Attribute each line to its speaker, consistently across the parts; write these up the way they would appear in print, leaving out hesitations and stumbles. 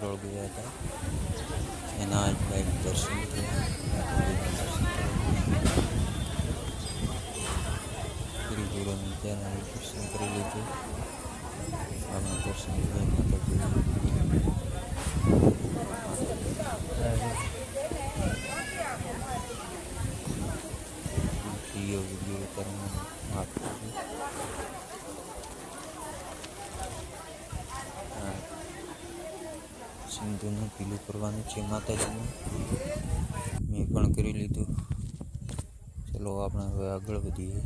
Speaker 1: કરોડ ગયા હતા એના જ લાઈવ દર્શન થયા. ગુરુજીઓને ત્યાં દર્શન કરી લીધું. આપણે દર્શન કરી વિડીયો કરવાનું માફ કરજો. સિંધુનું પીલું કરવાનું છે માતાજીનું, મેં પણ કરી લીધું. ચલો આપણે હવે આગળ વધીએ.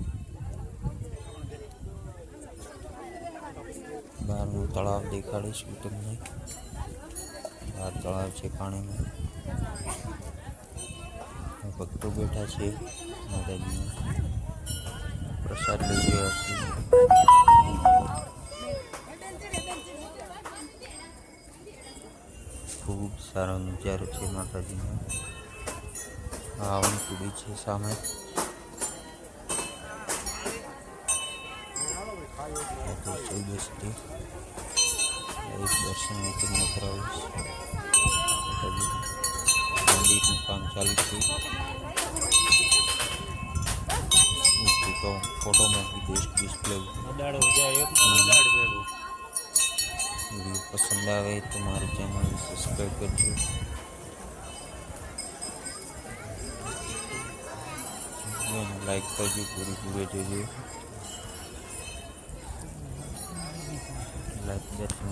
Speaker 1: બહારનું તળાવ દેખાડીશું તમને. બહાર તળાવ છે પાણીમાં, ભક્તો બેઠા છે માતાજીને પ્રસાદ લઈ રહ્યા છે. ખૂબ સારો નજારો છે માતાજીનો. આવનકુડી છે સામે. દર્શન તમને કરાવીશ. મંદિરનું કામ ચાલુ છે. ફોટો મૂકી દઈશ ડિસ્પ્લે. વિડીયો પસંદ આવે તો મારી ચેનલ સબસ્ક્રાઈબ કરજો. લાઈક કરજો, પૂરે જોજો. લાઈક દર્શન